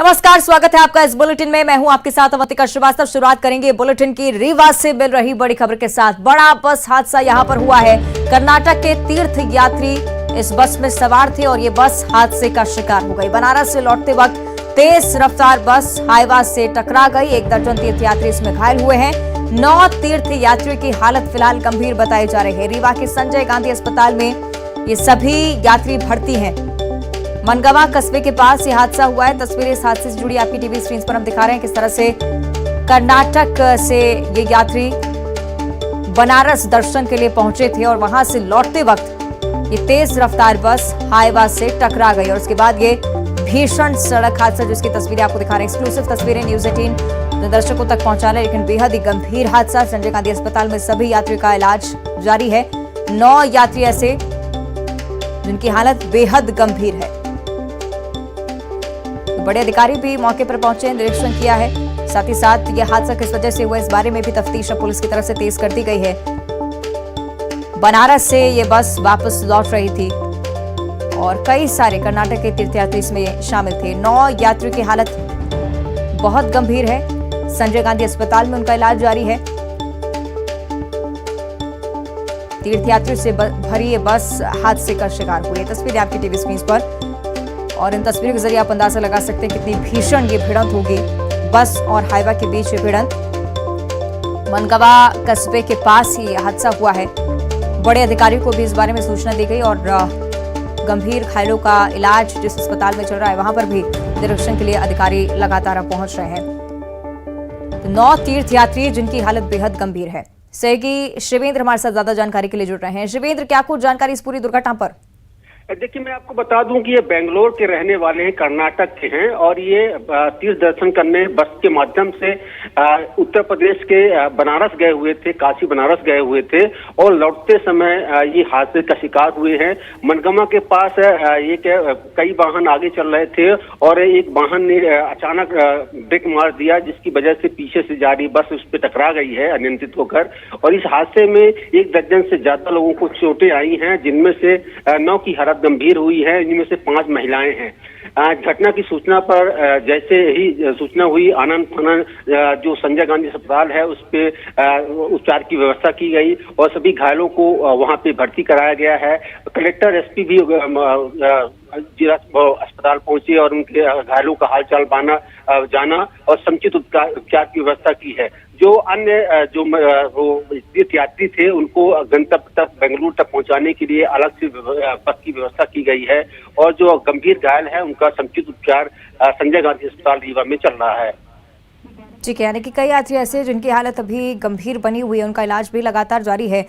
नमस्कार, स्वागत है आपका इस बुलेटिन में। मैं हूं आपके साथ अवंतिका श्रीवास्तव। शुरुआत करेंगे बुलेटिन की रीवा से मिल रही बड़ी खबर के साथ। बड़ा बस हादसा यहां पर हुआ है। कर्नाटक के तीर्थ यात्री इस बस में सवार थे और ये बस हादसे का शिकार हो गई। बनारस से लौटते वक्त तेज रफ्तार बस हाईवा से टकरा गई। 1 दर्जन तीर्थ यात्री इसमें घायल हुए हैं। 9 तीर्थ यात्रियों की हालत फिलहाल गंभीर बताई जा रही है। रीवा के संजय गांधी अस्पताल में ये सभी यात्री भर्ती हैं। मनगवा कस्बे के पास ये हादसा हुआ है। तस्वीरें इस हादसे से जुड़ी आपकी टीवी स्क्रीन पर हम दिखा रहे हैं किस तरह से कर्नाटक से ये यात्री बनारस दर्शन के लिए पहुंचे थे और वहां से लौटते वक्त ये तेज रफ्तार बस हाईवा से टकरा गई और उसके बाद ये भीषण सड़क हादसा, जिसकी तस्वीरें आपको दिखा रहे हैं। एक्सक्लूसिव तस्वीरें न्यूज 18 दर्शकों तक पहुंचा रहे, लेकिन बेहद ही गंभीर हादसा। संजय गांधी अस्पताल में सभी यात्रियों का इलाज जारी है। 9 यात्री ऐसे जिनकी हालत बेहद गंभीर है। बड़े अधिकारी भी मौके पर पहुंचे, निरीक्षण किया है। साथ ही साथ यह हादसा किस वजह से हुआ इस बारे में भी तफ्तीश पुलिस की तरफ से तेज कर दी गई है। बनारस से ये बस वापस लौट रही थी और कई सारे कर्नाटक के तीर्थयात्री इसमें शामिल थे। 9 यात्रियों की हालत बहुत गंभीर है। संजय गांधी अस्पताल में उनका इलाज जारी है। तीर्थयात्रियों से भरी ये बस हादसे का शिकार हुई है। तस्वीरें आपकी टीवी स्क्रीन पर और इन तस्वीरों के जरिए आप अंदाजा लगा सकते हैं कितनी भीषण ये भिड़ंत होगी। बस और हाईवा के बीच ये भिड़ंत मनगवा कस्बे के पास ही हादसा हुआ है। बड़े अधिकारियों को भी इस बारे में सूचना दी गई और गंभीर घायलों का इलाज जिस अस्पताल में चल रहा है वहां पर भी निरीक्षण के लिए अधिकारी लगातार पहुंच रहे हैं। तो 9 तीर्थयात्री जिनकी हालत बेहद गंभीर है। सहयोगी शिवेंद्र हमारे साथ ज्यादा जानकारी के लिए जुड़ रहे हैं। शिवेंद्र, क्या कुछ जानकारी इस पूरी दुर्घटना पर? देखिए, मैं आपको बता दूं कि ये बेंगलोर के रहने वाले हैं, कर्नाटक के हैं और ये तीर्थ दर्शन करने बस के माध्यम से उत्तर प्रदेश के बनारस गए हुए थे, काशी बनारस गए हुए थे और लौटते समय ये हादसे का शिकार हुए हैं। मनगवा के पास ये कई वाहन आगे चल रहे थे और एक वाहन ने अचानक ब्रेक मार दिया, जिसकी वजह से पीछे से जा रही बस उस पर टकरा गई है अनियंत्रित होकर। और इस हादसे में 1 दर्जन से ज्यादा लोगों को चोटें आई हैं, जिनमें से 9 की हालत गंभीर हुई है, इनमें से 5 महिलाएं हैं। घटना की सूचना पर जैसे ही सूचना हुई, आनंद फानन जो संजय गांधी अस्पताल है उस पे उपचार की व्यवस्था की गई और सभी घायलों को वहां पे भर्ती कराया गया है। कलेक्टर एसपी भी जिला अस्पताल पहुंचे और उनके घायलों का हालचाल जाना और समुचित उपचार की व्यवस्था की है। जो अन्य जो तीर्थयात्री थे उनको गंतव्य तक बेंगलुरु तक पहुंचाने के लिए अलग से बस की व्यवस्था की गई है और जो गंभीर घायल है उनका समुचित उपचार संजय गांधी अस्पताल रीवा में चल रहा है। ठीक है, यानी कि कई यात्री ऐसे जिनकी हालत अभी गंभीर बनी हुई है, उनका इलाज भी लगातार जारी है।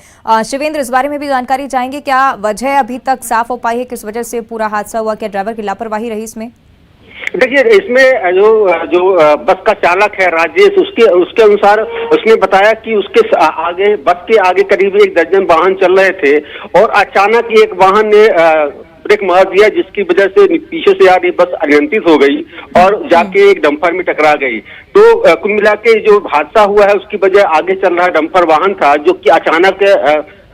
शिवेंद्र, इस बारे में भी जानकारी चाहेंगे, क्या वजह अभी तक साफ हो पाई है, किस वजह से पूरा हादसा हुआ? क्या ड्राइवर की लापरवाही रही इसमें? देखिए, इसमें जो बस का चालक है राजेश, उसके अनुसार उसने बताया कि उसके आगे बस के आगे करीब 1 दर्जन वाहन चल रहे थे और अचानक एक वाहन ने ब्रेक मार दिया, जिसकी वजह से पीछे से आ रही बस अनियंत्रित हो गई और जाके एक डंपर में टकरा गई। तो कुल मिला के जो हादसा हुआ है उसकी वजह आगे चल रहा डंपर वाहन था, जो कि अचानक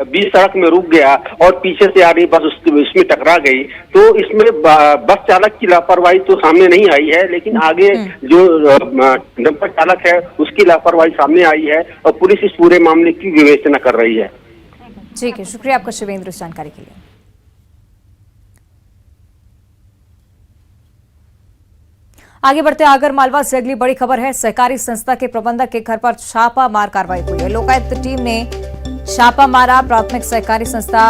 बीच सड़क में रुक गया और पीछे से आ रही बस उसमें टकरा गई। तो इसमें बस चालक की लापरवाही तो सामने नहीं आई है, लेकिन आगे जो डंपर चालक है उसकी लापरवाही सामने आई है और पुलिस इस पूरे मामले की विवेचना कर रही है। ठीक है, शुक्रिया आपका शिवेंद्र इस जानकारी के लिए। आगे बढ़ते आगर मालवा से अगली बड़ी खबर है। सहकारी संस्था के प्रबंधक के घर पर छापा मार कार्रवाई हुई है। लोकायुक्त टीम ने छापा मारा। प्राथमिक सहकारी संस्था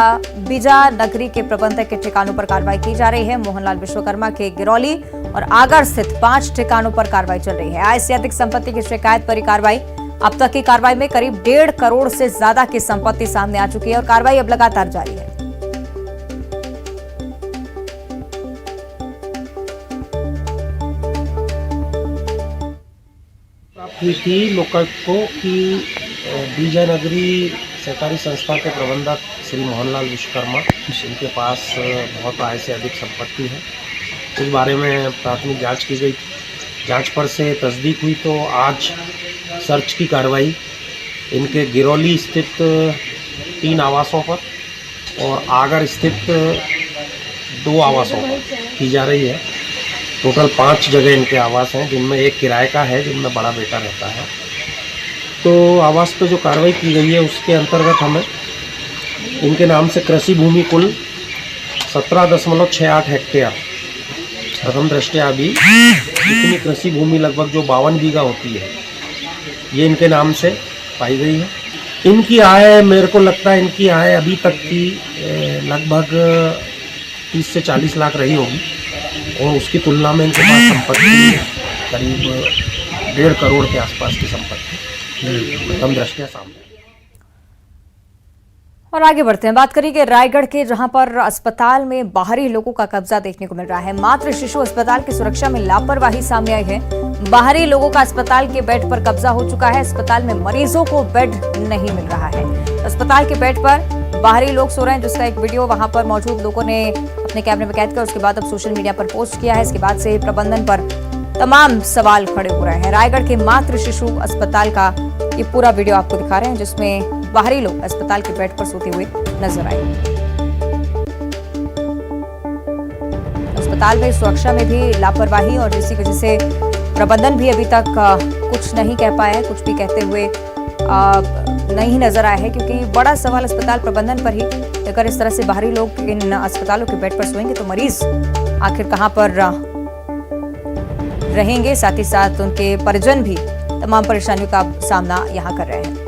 बीजा नगरी के प्रबंधक के ठिकानों पर कार्रवाई की जा रही है। मोहनलाल विश्वकर्मा के गिरौली और आगर स्थित 5 ठिकानों पर कार्रवाई चल रही है। आय से अधिक संपत्ति की शिकायत पर कार्रवाई। अब तक की कार्रवाई में करीब 1.5 करोड़ से ज्यादा की संपत्ति सामने आ चुकी है और कार्रवाई अब लगातार जारी है। हुई थी लोकायुक्त को कि बीजा नगरी सहकारी संस्था के प्रबंधक श्री मोहनलाल विश्वकर्मा, इनके पास बहुत आय से अधिक संपत्ति है। इस बारे में प्राथमिक जांच की गई। जांच पर से तस्दीक हुई तो आज सर्च की कार्रवाई इनके गिरौली स्थित 3 आवासों पर और आगर स्थित 2 आवासों पर की जा रही है। टोटल 5 जगह इनके आवास हैं, जिनमें एक किराए का है, जिनमें बड़ा बेटा रहता है। तो आवास पे जो कार्रवाई की गई है उसके अंतर्गत हमें इनके नाम से कृषि भूमि कुल 17.68 हेक्टेयर, प्रथम दृष्टया अभी इतनी कृषि भूमि लगभग जो 52 बीघा होती है, ये इनके नाम से पाई गई है। इनकी आय, मेरे को लगता है इनकी आय अभी तक की लगभग 30 से 40 लाख रही होगी, और उसकी तुलना में इनके पास संपत्ति करीब 1.5 करोड़ के आसपास की संपत्ति प्रथम दृष्टया सामने। और आगे बढ़ते हैं, बात करेंगे रायगढ़ के, जहां पर अस्पताल में बाहरी लोगों का कब्जा देखने को मिल रहा है। मातृ शिशु अस्पताल की सुरक्षा में लापरवाही सामने आई है। बाहरी लोगों का अस्पताल के बेड पर कब्जा हो चुका है। अस्पताल में मरीजों को बेड नहीं मिल रहा है। अस्पताल के बेड पर बाहरी लोग सो रहे हैं, जिसका एक वीडियो वहां पर मौजूद लोगों ने अपने कैमरे में कैद कर उसके बाद अब सोशल मीडिया पर पोस्ट किया है। इसके बाद से प्रबंधन पर तमाम सवाल खड़े हो रहे हैं। रायगढ़ के मातृ शिशु अस्पताल का ये पूरा वीडियो आपको दिखा रहे हैं, जिसमें बाहरी लोग अस्पताल के बेड पर सोते हुए नजर आए। अस्पताल में सुरक्षा में भी लापरवाही, और जिसकी वजह से प्रबंधन भी अभी तक कुछ नहीं कह पाया है, कुछ भी कहते हुए नहीं नजर आया है, क्योंकि बड़ा सवाल अस्पताल प्रबंधन पर ही। अगर इस तरह से बाहरी लोग इन अस्पतालों के बेड पर सोएंगे तो मरीज आखिर कहां पर रहेंगे, साथ ही साथ उनके परिजन भी तमाम परेशानियों का सामना यहां कर रहे हैं।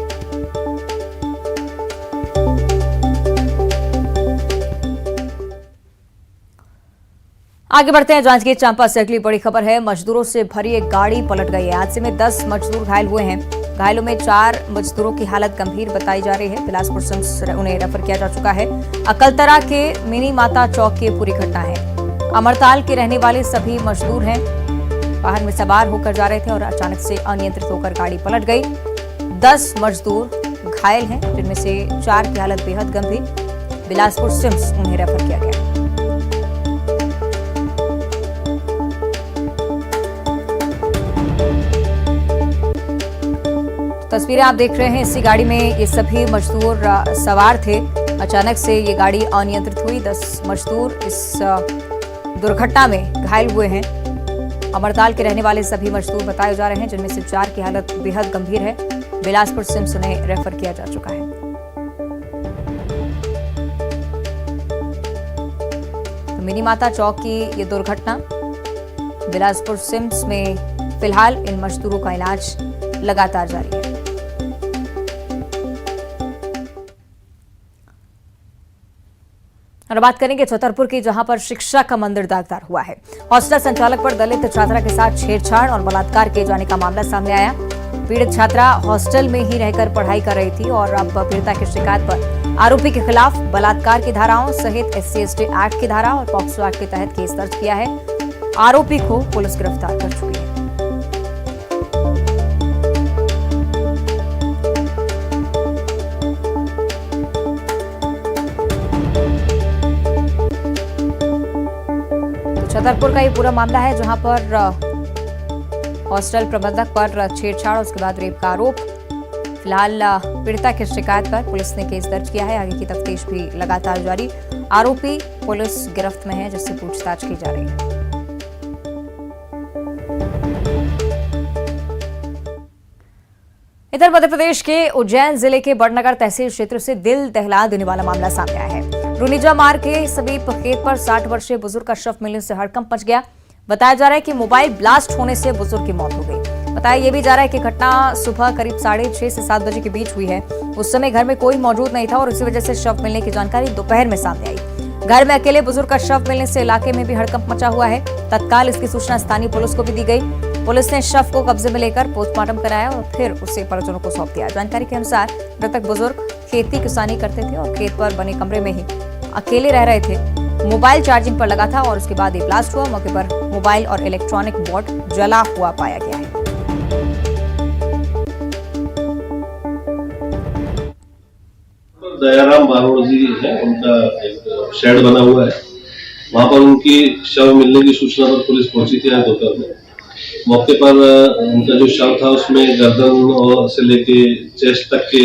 आगे बढ़ते हैं, जांजगीर चांपा से अगली बड़ी खबर है। मजदूरों से भरी एक गाड़ी पलट गई है। हादसे में 10 मजदूर घायल हुए हैं। घायलों में 4 मजदूरों की हालत गंभीर बताई जा रही है। बिलासपुर सिम्स उन्हें रेफर किया जा चुका है। अकलतरा के मिनी माता चौक की पूरी घटना है। अमरताल के रहने वाले सभी मजदूर हैं, वाहन में सवार होकर जा रहे थे और अचानक से अनियंत्रित होकर गाड़ी पलट गई। 10 मजदूर घायल हैं, जिनमें से 4 की हालत बेहद गंभीर। बिलासपुर सिम्स उन्हें रेफर किया गया। तस्वीरें आप देख रहे हैं, इसी गाड़ी में ये सभी मजदूर सवार थे। अचानक से ये गाड़ी अनियंत्रित हुई। 10 मजदूर इस दुर्घटना में घायल हुए हैं। अमरताल के रहने वाले सभी मजदूर बताए जा रहे हैं, जिनमें से 4 की हालत बेहद गंभीर है। बिलासपुर सिम्स उन्हें रेफर किया जा चुका है। तो मिनी माता चौक की ये दुर्घटना, बिलासपुर सिम्स में फिलहाल इन मजदूरों का इलाज लगातार जारी है। और बात करेंगे छतरपुर की, जहां पर शिक्षा का मंदिर दागदार हुआ है। हॉस्टल संचालक पर दलित छात्रा के साथ छेड़छाड़ और बलात्कार किए जाने का मामला सामने आया। पीड़ित छात्रा हॉस्टल में ही रहकर पढ़ाई कर रही थी और अब पीड़िता की शिकायत पर आरोपी के खिलाफ बलात्कार की धाराओं सहित SC/ST एक्ट की धारा और पॉक्सो एक्ट के तहत केस दर्ज किया है। आरोपी को पुलिस गिरफ्तार कर चुकी है। छतरपुर का ये पूरा मामला है, जहां पर हॉस्टल प्रबंधक पर छेड़छाड़ और उसके बाद रेप का आरोप। फिलहाल पीड़िता की शिकायत पर पुलिस ने केस दर्ज किया है। आगे की तफ्तीश भी लगातार जारी। आरोपी पुलिस गिरफ्त में है, जिससे पूछताछ की जा रही है। इधर मध्य प्रदेश के उज्जैन जिले के बड़नगर तहसील क्षेत्र से दिल दहला देने वाला मामला सामने आया है। रुनीजा मार्ग के समीप खेत पर 60 वर्षीय बुजुर्ग का शव मिलने से हड़कंप मच गया। बताया जा रहा है कि मोबाइल ब्लास्ट होने से बुजुर्ग की मौत हो गई। बताया यह भी जा रहा है कि घटना सुबह करीब 6:30 से 7 बजे के बीच हुई है। उस समय घर में कोई मौजूद नहीं था और इसी वजह से शव मिलने की जानकारी दोपहर में सामने आई। घर में अकेले बुजुर्ग का शव मिलने से इलाके में भी हड़कंप मचा हुआ है। तत्काल इसकी सूचना स्थानीय पुलिस को भी दी गई। पुलिस ने शव को कब्जे में लेकर पोस्टमार्टम कराया और फिर उसे परिजनों को सौंप दिया। जानकारी के अनुसार मृतक बुजुर्ग खेती किसानी करते थे और खेत पर बने कमरे में ही अकेले रह रहे थे। मोबाइल चार्जिंग पर लगा था और उसके बाद ये ब्लास्ट हुआ। मौके पर मोबाइल और इलेक्ट्रॉनिक बोर्ड जला हुआ पाया गया है। दयाराम बारोड़ जी है, उनका एक शेड बना हुआ है। वहां पर उनकी शव मिलने की सूचना पर पुलिस पहुंची थी आज दोपहर में। मौके पर उनका जो शव था उसमें गर्दन और से लेके चेस्ट तक के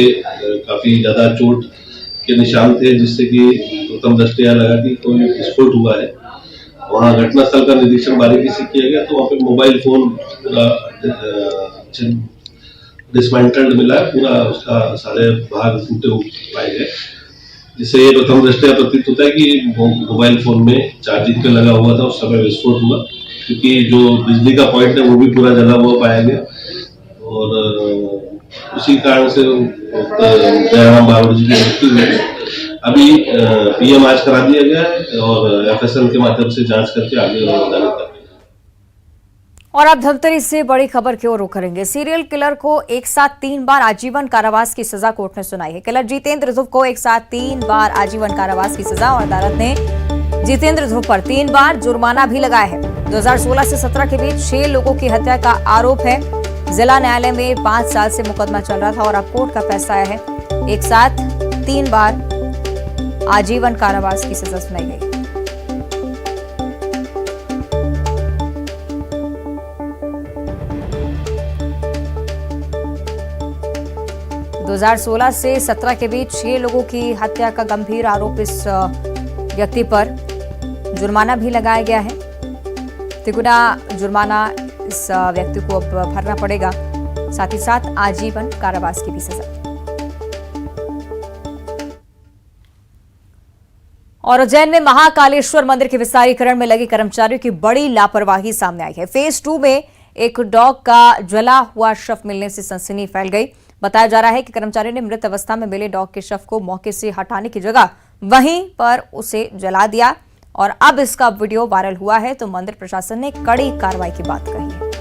काफी ज्यादा चोट के निशान थे, जिससे कि प्रथम दृष्टया लगा कि कोई विस्फोट हुआ है वहाँ घटनास्थल का निरीक्षण बारीकी से किया गया तो वहाँ पे मोबाइल फोन पूरा डिसमेंटल्ड मिला है, पूरा उसका सारे भाग टूटे पाए गए, जिससे ये प्रथम दृष्टया प्रतीत होता है कि मोबाइल फोन में चार्जिंग पे लगा हुआ था, उस समय विस्फोट हुआ, क्योंकि जो बिजली का पॉइंट है वो भी पूरा जला हुआ पाया गया और उसी कारण से दयाराम बारोट जी की मृत्यु हुई। अभी पीएम आज करा दिया गया है और एफएसएल के माध्यम से जांच करके आगे और और अब धमतरी से बड़ी खबर की ओर रुख करेंगे। सीरियल किलर को एक साथ 3 बार आजीवन कारावास की सजा कोर्ट ने सुनाई है। किलर जितेंद्र ध्रुव को एक साथ 3 बार आजीवन कारावास की सजा और अदालत ने जितेंद्र ध्रुव पर 3 बार जुर्माना भी लगाया है। 2016 से 17 के बीच 6 लोगों की हत्या का आरोप है। जिला न्यायालय में 5 साल से मुकदमा चल रहा था और अब कोर्ट का फैसला आया है। एक साथ 3 बार आजीवन कारावास की सजा सुनाई गई। दो 2016 से 17 के बीच 6 लोगों की हत्या का गंभीर आरोप इस व्यक्ति पर। जुर्माना भी लगाया गया है। तिगुना जुर्माना इस व्यक्ति को अब भरना पड़ेगा, साथ ही साथ आजीवन कारावास की भी सजा। और उज्जैन में महाकालेश्वर मंदिर के विस्तारीकरण में लगे कर्मचारियों की बड़ी लापरवाही सामने आई है। फेज 2 में एक डॉग का जला हुआ शव मिलने से सनसनी फैल गई। बताया जा रहा है कि कर्मचारियों ने मृत अवस्था में मिले डॉग के शव को मौके से हटाने की जगह वहीं पर उसे जला दिया और अब इसका वीडियो वायरल हुआ है तो मंदिर प्रशासन ने कड़ी कार्रवाई की बात कही है।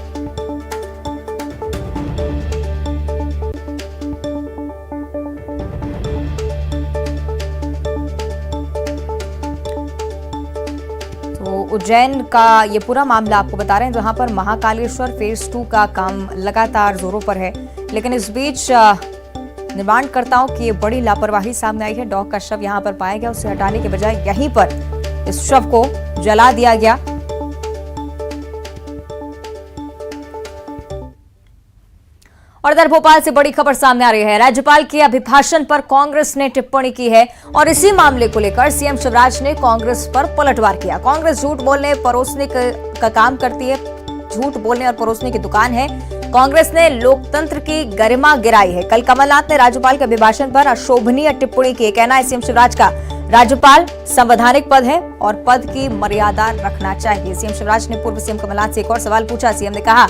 तो उज्जैन का ये पूरा मामला आपको बता रहे हैं, जहां पर महाकालेश्वर फेज 2 का काम लगातार जोरों पर है, लेकिन इस बीच निर्माणकर्ताओं की बड़ी लापरवाही सामने आई है। डॉग का शव यहां पर पाया गया, उसे हटाने के बजाय यहीं पर इस शव को जला दिया गया। और इधर भोपाल से बड़ी खबर सामने आ रही है। राज्यपाल के अभिभाषण पर कांग्रेस ने टिप्पणी की है और इसी मामले को लेकर सीएम शिवराज ने कांग्रेस पर पलटवार किया। कांग्रेस झूठ बोलने परोसने का काम करती है, झूठ बोलने और परोसने की दुकान है। कांग्रेस ने लोकतंत्र की गरिमा गिराई है। कल कमलनाथ ने राज्यपाल के अभिभाषण पर अशोभनीय टिप्पणी की। कहना है सीएम शिवराज का, राज्यपाल संवैधानिक पद है और पद की मर्यादा रखना चाहिए। सीएम शिवराज ने पूर्व सीएम कमलनाथ से एक और सवाल पूछा। सीएम ने कहा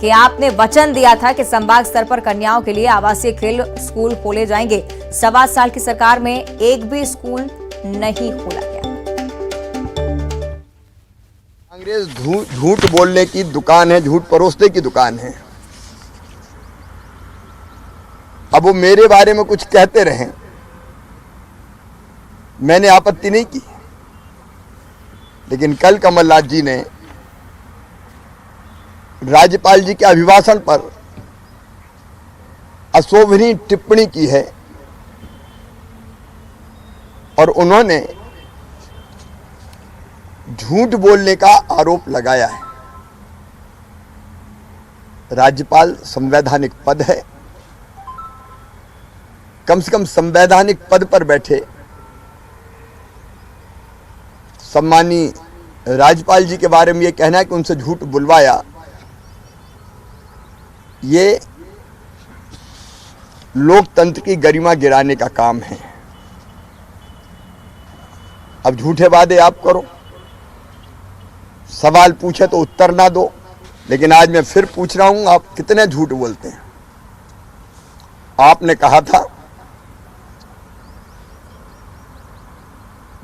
कि आपने वचन दिया था कि संभाग स्तर पर कन्याओं के लिए आवासीय खेल स्कूल खोले जाएंगे। 1.25 साल की सरकार में एक भी स्कूल नहीं खोला गया। कांग्रेस झूठ बोलने की दुकान है, झूठ परोसने की दुकान है। अब वो मेरे बारे में कुछ कहते रहे, मैंने आपत्ति नहीं की, लेकिन कल कमलनाथ जी ने राज्यपाल जी के अभिभाषण पर अशोभनीय टिप्पणी की है और उन्होंने झूठ बोलने का आरोप लगाया है। राज्यपाल संवैधानिक पद है, कम से कम संवैधानिक पद पर बैठे सम्मानीय राज्यपाल जी के बारे में ये कहना है कि उनसे झूठ बुलवाया, ये लोकतंत्र की गरिमा गिराने का काम है। अब झूठे वादे आप करो, सवाल पूछे तो उत्तर ना दो, लेकिन आज मैं फिर पूछ रहा हूं, आप कितने झूठ बोलते हैं। आपने कहा था,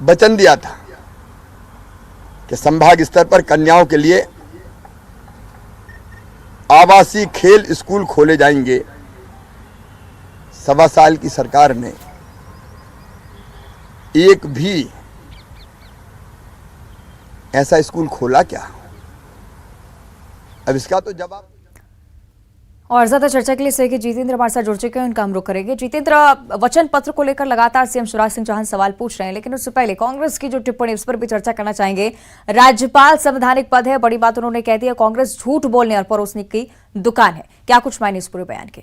वचन दिया था कि संभाग स्तर पर कन्याओं के लिए आवासीय खेल स्कूल खोले जाएंगे। 1.25 साल की सरकार ने एक भी ऐसा स्कूल खोला क्या? अब इसका तो जवाब। और ज्यादा चर्चा के लिए सहयोगी जितेंद्र हमारे साथ जुड़ चुके हैं, उनका हम रुख करेंगे। जितेंद्र, वचन पत्र को लेकर लगातार सीएम शिवराज सिंह चौहान सवाल पूछ रहे हैं, लेकिन उससे पहले कांग्रेस की जो टिप्पणी उस पर भी चर्चा करना चाहेंगे। राज्यपाल संवैधानिक पद है, बड़ी बात उन्होंने कह दी है, कांग्रेस झूठ बोलने और परोसने की दुकान है। क्या कुछ मायने इस पूरे बयान के?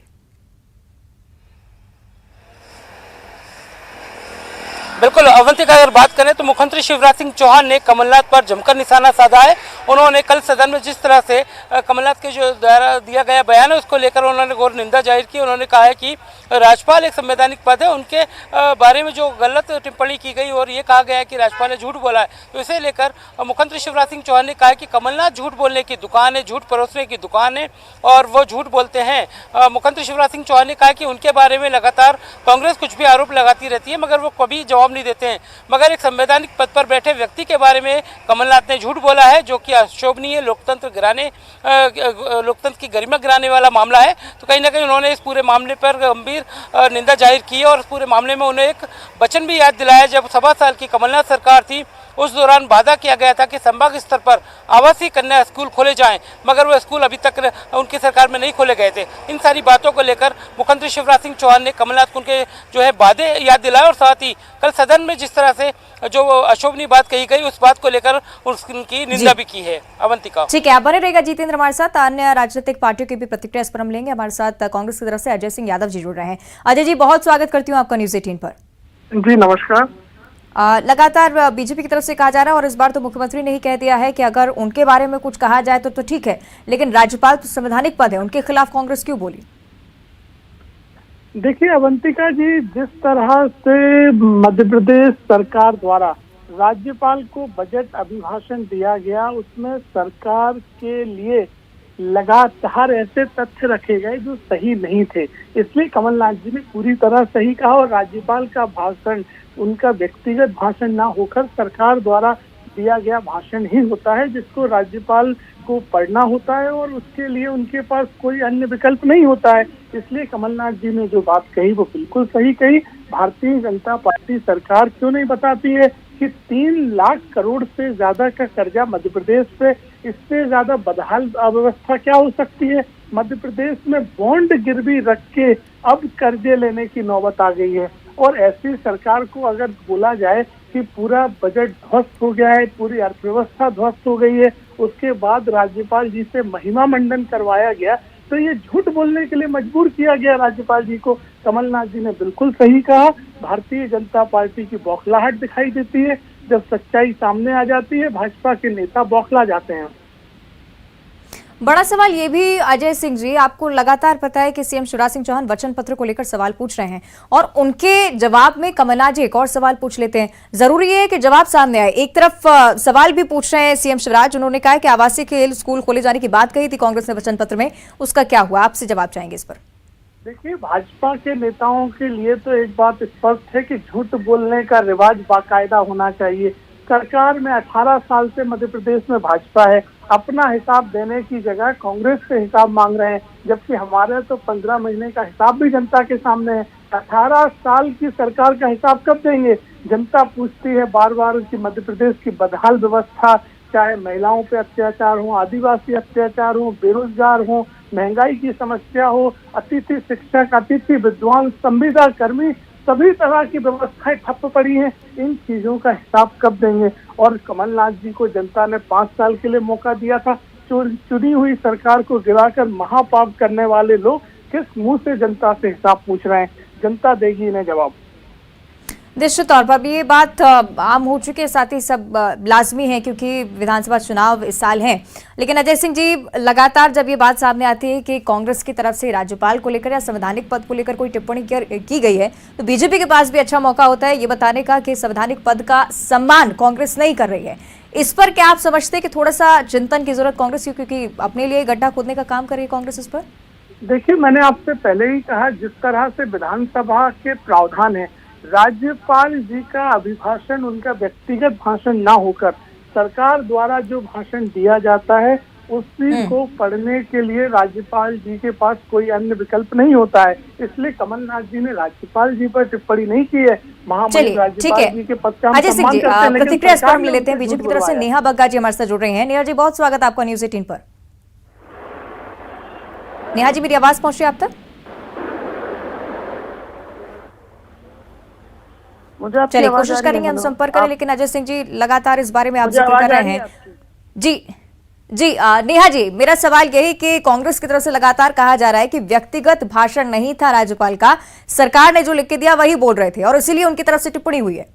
बिल्कुल अवंतिका, अगर बात करें तो मुख्यमंत्री शिवराज सिंह चौहान ने कमलनाथ पर जमकर निशाना साधा है। उन्होंने कल सदन में जिस तरह से कमलनाथ के जो द्वारा दिया गया बयान है उसको लेकर उन्होंने घोर निंदा जाहिर की। उन्होंने कहा है कि राज्यपाल एक संवैधानिक पद है, उनके बारे में जो गलत टिप्पणी की गई और ये कहा गया है कि राज्यपाल ने झूठ बोला है, तो इसे लेकर मुख्यमंत्री शिवराज सिंह चौहान ने कहा है कि कमलनाथ झूठ बोलने की दुकान है, झूठ परोसने की दुकान है और वो झूठ बोलते हैं। मुख्यमंत्री शिवराज सिंह चौहान ने कहा कि उनके बारे में लगातार कांग्रेस कुछ भी आरोप लगाती रहती है मगर वो कभी जवाब नहीं देते हैं, मगर एक संवैधानिक पद पर बैठे व्यक्ति के बारे में कमलनाथ ने झूठ बोला है जो कि अशोभनीय, लोकतंत्र की गरिमा गिराने वाला मामला है। तो कहीं ना कहीं उन्होंने इस पूरे मामले पर गंभीर निंदा जाहिर की और इस पूरे मामले में उन्हें एक वचन भी याद दिलाया जब 7 साल की कमलनाथ सरकार थी, उस दौरान वादा किया गया था कि संभाग स्तर पर आवासीय कन्या स्कूल खोले जाएं, मगर वो स्कूल अभी तक उनकी सरकार में नहीं खोले गए थे। इन सारी बातों को लेकर मुख्यमंत्री शिवराज सिंह चौहान ने कमलनाथ को उनके जो है वादे याद दिलाए और साथ ही कल सदन में जिस तरह से जो अशोभनीय बात कही गई उस बात को लेकर उनकी निंदा भी की है। अवंतिका, ठीक है, आप बने रहेगा जितेंद्र हमारे साथ। अन्य राजनीतिक पार्टियों की भी प्रतिक्रिया इस पर हम लेंगे। हमारे साथ कांग्रेस की तरफ से अजय सिंह यादव जी जुड़ रहे हैं। अजय जी, बहुत स्वागत करती हूँ आपका न्यूज 18 पर। जी नमस्कार। लगातार बीजेपी की तरफ से कहा जा रहा है और इस बार तो मुख्यमंत्री ने ही कह दिया है कि अगर उनके बारे में कुछ कहा जाए तो ठीक है, लेकिन राज्यपाल तो संवैधानिक पद है, उनके खिलाफ कांग्रेस क्यों बोली? देखिए अवंतिका जी, जिस तरह से मध्य प्रदेश सरकार द्वारा राज्यपाल को बजट अभिभाषण दिया गया उसमें सरकार के लिए लगातार ऐसे तथ्य रखे गए जो सही नहीं थे, इसलिए कमलनाथ जी ने पूरी तरह सही कहा और राज्यपाल का भाषण उनका व्यक्तिगत भाषण ना होकर सरकार द्वारा दिया गया भाषण ही होता है जिसको राज्यपाल को पढ़ना होता है और उसके लिए उनके पास कोई अन्य विकल्प नहीं होता है। इसलिए कमलनाथ जी ने जो बात कही वो बिल्कुल सही कही। भारतीय जनता पार्टी सरकार क्यों नहीं बताती है कि 3 लाख करोड़ से ज्यादा का कर्जा मध्य प्रदेश पे, इससे ज्यादा बदहाल अव्यवस्था क्या हो सकती है? मध्य प्रदेश में बॉन्ड गिरवी रख के अब कर्जे लेने की नौबत आ गई है और ऐसी सरकार को अगर बोला जाए कि पूरा बजट ध्वस्त हो गया है, पूरी अर्थव्यवस्था ध्वस्त हो गई है, उसके बाद राज्यपाल जी से महिमा मंडन करवाया गया, तो ये झूठ बोलने के लिए मजबूर किया गया राज्यपाल जी को। कमलनाथ जी ने बिल्कुल सही कहा। भारतीय जनता पार्टी की बौखलाहट दिखाई देती है, जब सच्चाई सामने आ जाती है भाजपा के नेता बौखला जाते हैं। बड़ा सवाल ये भी अजय सिंह जी, आपको लगातार पता है कि सीएम शिवराज सिंह चौहान वचन पत्र को लेकर सवाल पूछ रहे हैं और उनके जवाब में कमलनाथ जी एक और सवाल पूछ लेते हैं। जरूरी है कि जवाब सामने आए। एक तरफ सवाल भी पूछ रहे हैं सीएम शिवराज, उन्होंने कहा कि आवासीय खेल स्कूल खोले जाने की बात कही थी कांग्रेस ने वचन पत्र में, उसका क्या हुआ? आपसे जवाब चाहेंगे इस पर। देखिए, भाजपा के नेताओं के लिए तो एक बात स्पष्ट है कि झूठ बोलने का रिवाज बाकायदा होना चाहिए। सरकार में 18 साल से मध्य प्रदेश में भाजपा है, अपना हिसाब देने की जगह कांग्रेस से हिसाब मांग रहे हैं, जबकि हमारे तो 15 महीने का हिसाब भी जनता के सामने है। 18 साल की सरकार का हिसाब कब देंगे? जनता पूछती है बार बार कि मध्य प्रदेश की बदहाल व्यवस्था, चाहे महिलाओं पे अत्याचार हो, आदिवासी अत्याचार हो, बेरोजगार हो, महंगाई की समस्या हो, अतिथि शिक्षक, अतिथि विद्वान, संविदा कर्मी, सभी तरह की व्यवस्थाएं ठप पड़ी हैं। इन चीजों का हिसाब कब देंगे? और कमलनाथ जी को जनता ने 5 साल के लिए मौका दिया था। चुनी हुई सरकार को गिराकर महापाप करने वाले लोग किस मुंह से जनता से हिसाब पूछ रहे हैं? जनता देगी इन्हें जवाब। निश्चित तौर पर ये बात आम हो चुकी है, साथ ही सब लाजमी है क्योंकि विधानसभा चुनाव इस साल हैं। लेकिन अजय सिंह जी, लगातार जब ये बात सामने आती है कि कांग्रेस की तरफ से राज्यपाल को लेकर या संवैधानिक पद को लेकर कोई टिप्पणी की गई है, तो बीजेपी के पास भी अच्छा मौका होता है ये बताने का कि संवैधानिक पद का सम्मान कांग्रेस नहीं कर रही है। इस पर क्या आप समझते हैं कि थोड़ा सा चिंतन की जरूरत कांग्रेस की, क्योंकि अपने लिए गड्ढा खोदने का काम कर रही है कांग्रेस इस पर? देखिए, मैंने आपसे पहले ही कहा, जिस तरह से विधानसभा के प्रावधान है, राज्यपाल जी का अभिभाषण उनका व्यक्तिगत भाषण ना होकर सरकार द्वारा जो भाषण दिया जाता है उसी को पढ़ने के लिए राज्यपाल जी के पास कोई अन्य विकल्प नहीं होता है। इसलिए कमलनाथ जी ने राज्यपाल जी पर टिप्पणी नहीं की है। महामहिम राज्यपाल जी के पद का अजय सिंह जी, प्रतिक्रिया इस पर हम लेते हैं। बीजेपी की तरफ से नेहा बग्गा जी हमारे साथ जुड़ रहे हैं। नेहा जी, बहुत स्वागत आपका न्यूज 18 पर। नेहा जी, मेरी आवाज पहुंच रही है आप तक? चलिए, कोशिश करेंगे हम संपर्क करें, लेकिन अजय सिंह जी लगातार इस बारे में आप जिक्र कर रहे हैं। जी नेहा जी, मेरा सवाल यही कि कांग्रेस की तरफ से लगातार कहा जा रहा है कि व्यक्तिगत भाषण नहीं था राज्यपाल का, सरकार ने जो लिख के दिया वही बोल रहे थे और इसीलिए उनकी तरफ से टिप्पणी हुई है।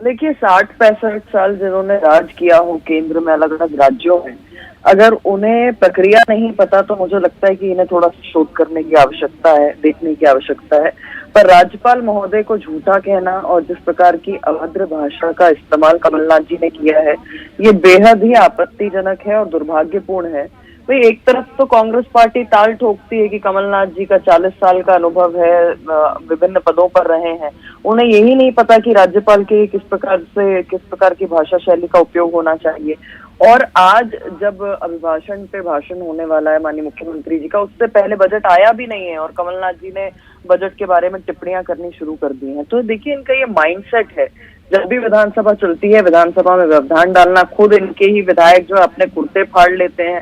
देखिए 60-65 साल जिन्होंने राज किया हो केंद्र में अलग अलग राज्यों में, अगर उन्हें प्रक्रिया नहीं पता तो मुझे लगता है कि इन्हें थोड़ा सा शोध करने की आवश्यकता है, देखने की आवश्यकता है। पर राज्यपाल महोदय को झूठा कहना और जिस प्रकार की अभद्र भाषा का इस्तेमाल कमलनाथ जी ने किया है, ये बेहद ही आपत्तिजनक है और दुर्भाग्यपूर्ण है। भाई एक तरफ तो कांग्रेस पार्टी ताल ठोकती है कि कमलनाथ जी का 40 साल का अनुभव है, विभिन्न पदों पर रहे हैं, उन्हें यही नहीं पता कि राज्यपाल के किस प्रकार की भाषा शैली का उपयोग होना चाहिए। और आज जब अभिभाषण पे भाषण होने वाला है माननीय मुख्यमंत्री जी का, उससे पहले बजट आया भी नहीं है और कमलनाथ जी ने बजट के बारे में टिप्पणियां करनी शुरू कर दी हैं। तो देखिए इनका ये माइंडसेट है, जब भी विधानसभा चलती है विधानसभा में व्यवधान डालना, खुद इनके ही विधायक जो अपने कुर्ते फाड़ लेते हैं,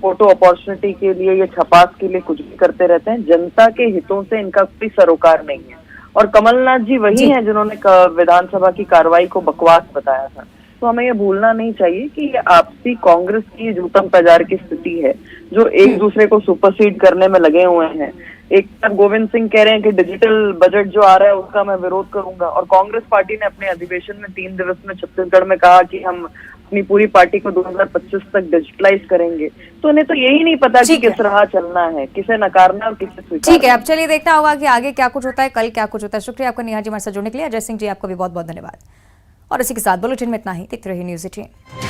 फोटो अपॉर्चुनिटी के लिए, ये छपास के लिए कुछ भी करते रहते हैं। जनता के हितों से इनका कोई सरोकार नहीं है। और कमलनाथ जी वही हैं जिन्होंने विधानसभा की कार्रवाई को बकवास बताया था। तो हमें ये भूलना नहीं चाहिए कि ये आपसी कांग्रेस की जूतम बाजार की स्थिति है, जो एक दूसरे को सुपरसीड करने में लगे हुए हैं। एक तरफ गोविंद सिंह कह रहे हैं कि डिजिटल बजट जो आ रहा है उसका मैं विरोध करूंगा, और कांग्रेस पार्टी ने अपने अधिवेशन में 3 दिवस में छत्तीसगढ़ में कहा कि हम अपनी पूरी पार्टी को 2025 तक डिजिटलाइज करेंगे। तो इन्हें तो यही नहीं पता कि किस राह चलना है, किसे नकारना और किसे स्वीकारना। ठीक है, अब चलिए देखना होगा कि आगे क्या कुछ होता है, कल क्या कुछ होता है। शुक्रिया आपका नेहा जी हमारे साथ जुड़ने के लिए। अजय सिंह जी आपका भी बहुत बहुत धन्यवाद। और इसी के साथ बुलेटिन में इतना ही। देखते रहिए न्यूज़ 18।